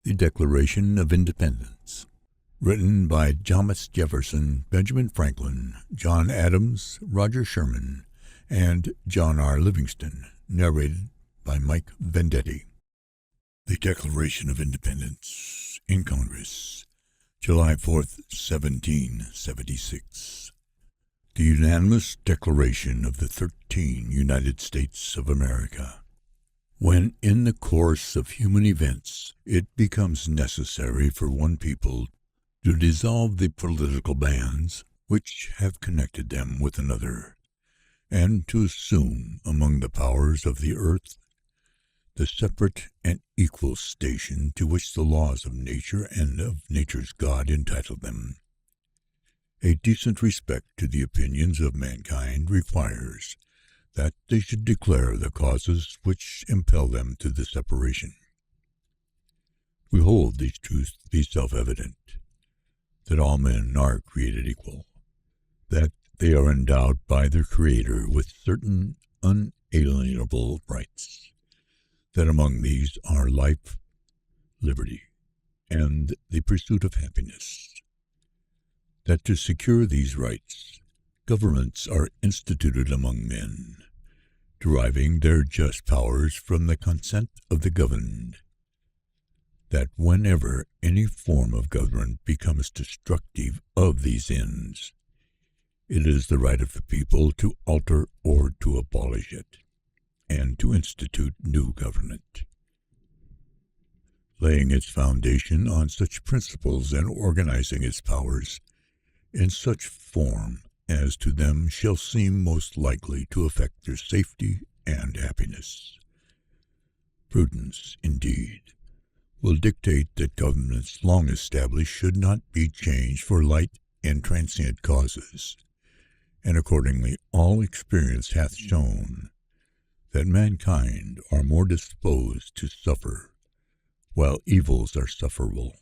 The Declaration of Independence, written by Thomas Jefferson, Benjamin Franklin, John Adams, Roger Sherman, and John R. Livingston, narrated by Mike Vendetti. The Declaration of Independence in Congress, July 4th, 1776. The unanimous declaration of the 13 United States of America. When in the course of human events it becomes necessary for one people to dissolve the political bands which have connected them with another, and to assume among the powers of the earth the separate and equal station to which the laws of nature and of nature's God entitle them, a decent respect to the opinions of mankind requires that they should declare the causes which impel them to the separation. We hold these truths to be self-evident, that all men are created equal, that they are endowed by their Creator with certain unalienable rights, that among these are life, liberty, and the pursuit of happiness, that to secure these rights, governments are instituted among men, deriving their just powers from the consent of the governed, that whenever any form of government becomes destructive of these ends, it is the right of the people to alter or to abolish it, and to institute new government, laying its foundation on such principles and organizing its powers in such form as to them shall seem most likely to affect their safety and happiness. Prudence, indeed, will dictate that governments long established should not be changed for light and transient causes, and accordingly all experience hath shown that mankind are more disposed to suffer, while evils are sufferable,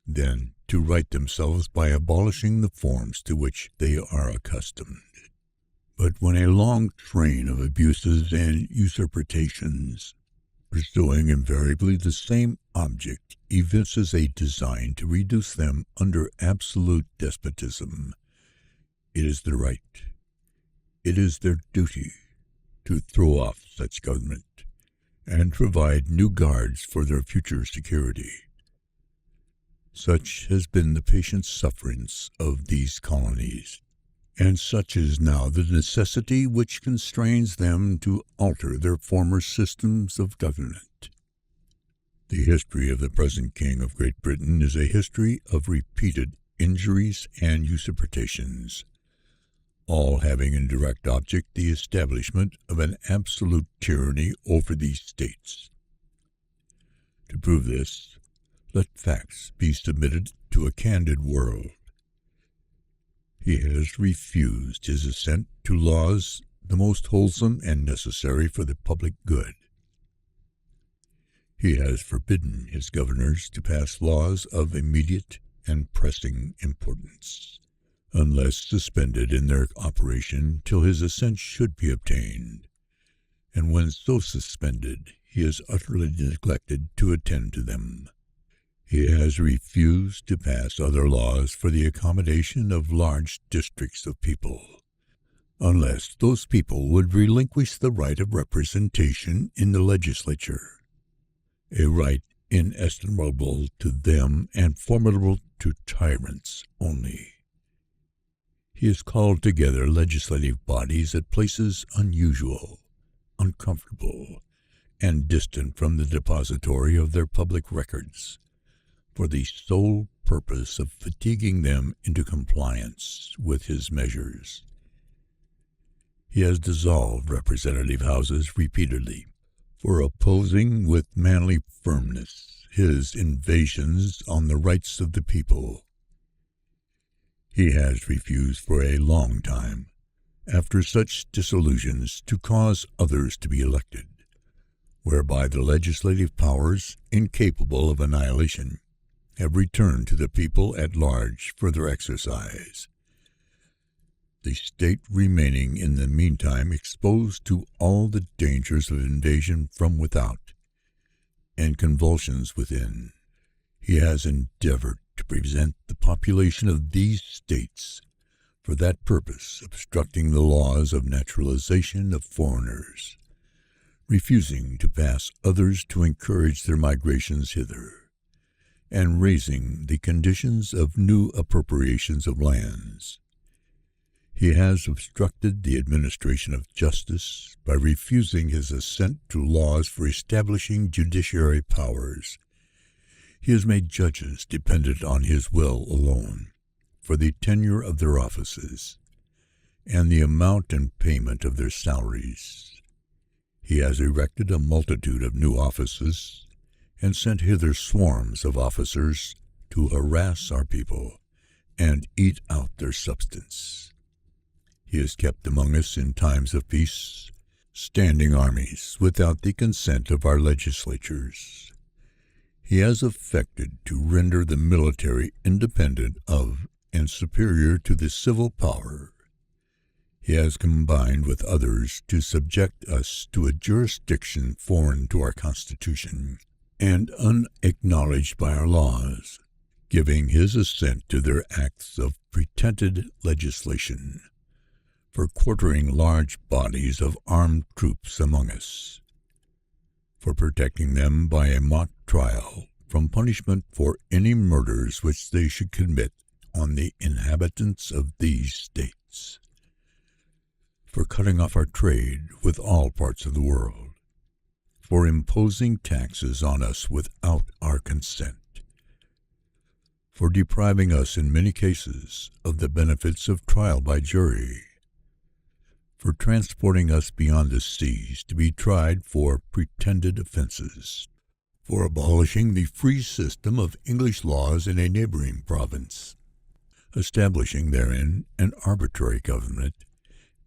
than to right themselves by abolishing the forms to which they are accustomed. But when a long train of abuses and usurpations, pursuing invariably the same object, evinces a design to reduce them under absolute despotism, it is their right, it is their duty, to throw off such government, and provide new guards for their future security. Such has been the patient sufferance of these colonies, and such is now the necessity which constrains them to alter their former systems of government. The history of the present King of Great Britain is a history of repeated injuries and usurpations, all having in direct object the establishment of an absolute tyranny over these states. To prove this, let facts be submitted to a candid world. He has refused his assent to laws the most wholesome and necessary for the public good. He has forbidden his governors to pass laws of immediate and pressing importance, unless suspended in their operation till his assent should be obtained, and when so suspended he has utterly neglected to attend to them. He has refused to pass other laws for the accommodation of large districts of people, unless those people would relinquish the right of representation in the legislature, a right inestimable to them and formidable to tyrants only. He has called together legislative bodies at places unusual, uncomfortable, and distant from the depository of their public records, for the sole purpose of fatiguing them into compliance with his measures. He has dissolved representative houses repeatedly, for opposing with manly firmness his invasions on the rights of the people. He has refused for a long time, after such dissolutions, to cause others to be elected, whereby the legislative powers, incapable of annihilation, have returned to the people at large for their exercise, the state remaining in the meantime exposed to all the dangers of invasion from without and convulsions within, He has endeavored to prevent the population of these states for that purpose, obstructing the laws of naturalization of foreigners, refusing to pass others to encourage their migrations hither, and raising the conditions of new appropriations of lands. He has obstructed the administration of justice by refusing his assent to laws for establishing judiciary powers. He has made judges dependent on his will alone for the tenure of their offices and the amount and payment of their salaries. He has erected a multitude of new offices and sent hither swarms of officers to harass our people and eat out their substance. He has kept among us in times of peace standing armies without the consent of our legislatures. He has affected to render the military independent of and superior to the civil power. He has combined with others to subject us to a jurisdiction foreign to our Constitution and unacknowledged by our laws, giving his assent to their acts of pretended legislation, for quartering large bodies of armed troops among us, for protecting them by a mock trial from punishment for any murders which they should commit on the inhabitants of these states, for cutting off our trade with all parts of the world, for imposing taxes on us without our consent, for depriving us in many cases of the benefits of trial by jury, for transporting us beyond the seas to be tried for pretended offenses, for abolishing the free system of English laws in a neighboring province, establishing therein an arbitrary government,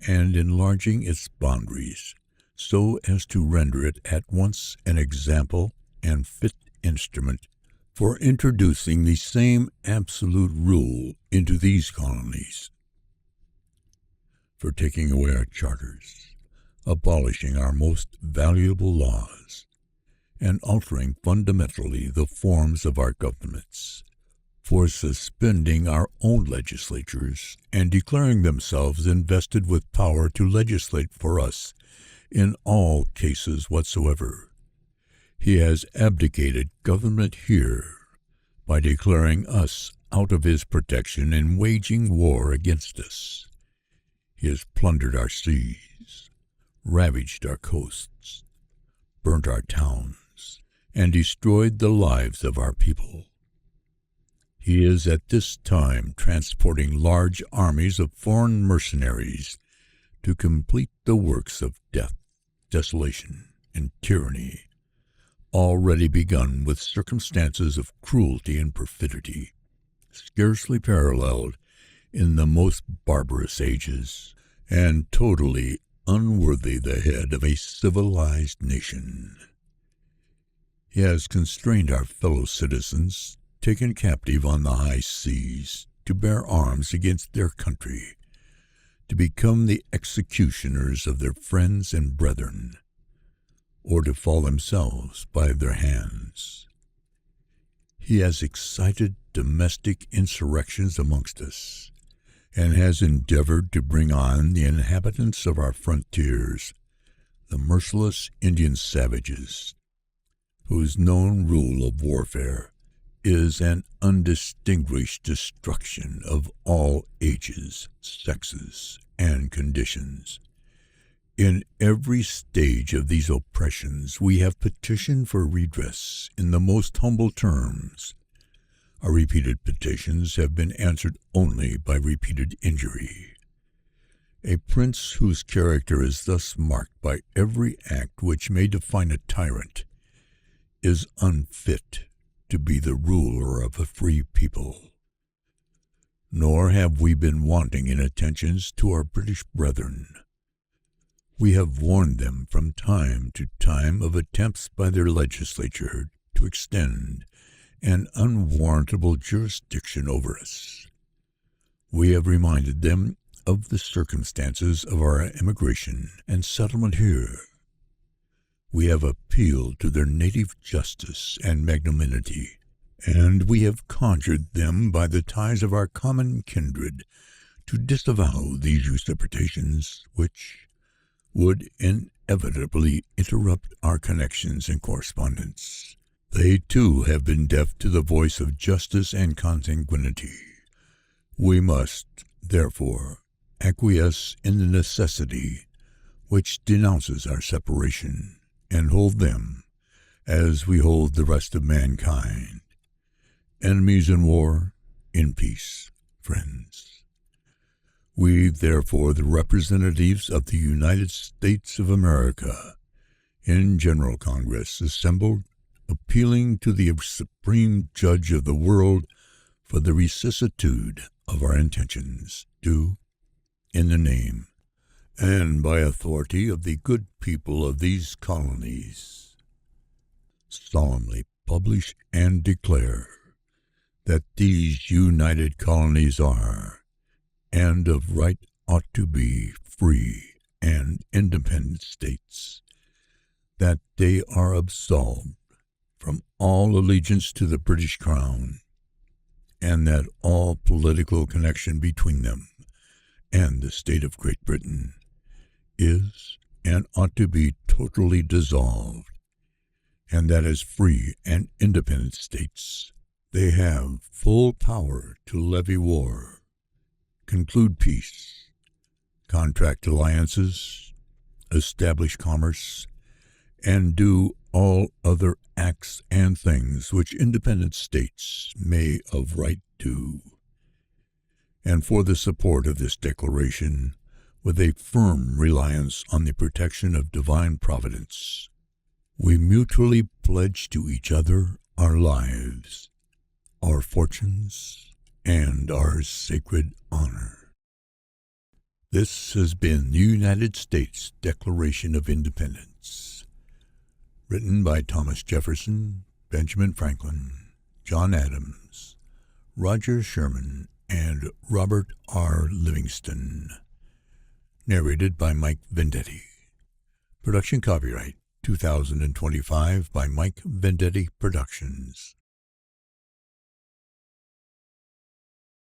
and enlarging its boundaries so as to render it at once an example and fit instrument for introducing the same absolute rule into these colonies, for taking away our charters, abolishing our most valuable laws, and altering fundamentally the forms of our governments, for suspending our own legislatures and declaring themselves invested with power to legislate for us in all cases whatsoever. He has abdicated government here by declaring us out of his protection and waging war against us. He has plundered our seas, ravaged our coasts, burnt our towns, and destroyed the lives of our people. He is at this time transporting large armies of foreign mercenaries to complete the works of death, desolation, and tyranny, already begun with circumstances of cruelty and perfidy, scarcely paralleled in the most barbarous ages, and totally unworthy the head of a civilized nation. He has constrained our fellow citizens, taken captive on the high seas, to bear arms against their country, to become the executioners of their friends and brethren, or to fall themselves by their hands. He has excited domestic insurrections amongst us, and has endeavored to bring on the inhabitants of our frontiers, the merciless Indian savages, whose known rule of warfare is an undistinguished destruction of all ages, sexes, and conditions. In every stage of these oppressions we have petitioned for redress in the most humble terms. Our repeated petitions have been answered only by repeated injury. A prince whose character is thus marked by every act which may define a tyrant is unfit to be the ruler of a free people. Nor have we been wanting in attentions to our British brethren. We have warned them from time to time of attempts by their legislature to extend an unwarrantable jurisdiction over us. We have reminded them of the circumstances of our emigration and settlement here. We have appealed to their native justice and magnanimity, and we have conjured them by the ties of our common kindred to disavow these usurpations, which would inevitably interrupt our connections and correspondence. They, too, have been deaf to the voice of justice and consanguinity. We must, therefore, acquiesce in the necessity which denounces our separation, and hold them as we hold the rest of mankind. Enemies in war, in peace, friends. We, therefore, the representatives of the United States of America, in General Congress, assembled, appealing to the Supreme Judge of the world for the vicissitude of our intentions, do, in the name and by authority of the good people of these colonies, solemnly publish and declare that these united colonies are, and of right ought to be, free and independent states, that they are absolved from all allegiance to the British Crown, and that all political connection between them and the state of Great Britain is and ought to be totally dissolved, and that as free and independent states they have full power to levy war, conclude peace, contract alliances, establish commerce, and do all other acts and things which independent states may of right do. And for the support of this declaration, with a firm reliance on the protection of divine providence, we mutually pledge to each other our lives, our fortunes, and our sacred honor. This has been the United States Declaration of Independence, written by Thomas Jefferson, Benjamin Franklin, John Adams, Roger Sherman, and Robert R. Livingston. Narrated by Mike Vendetti. Production copyright 2025 by Mike Vendetti Productions.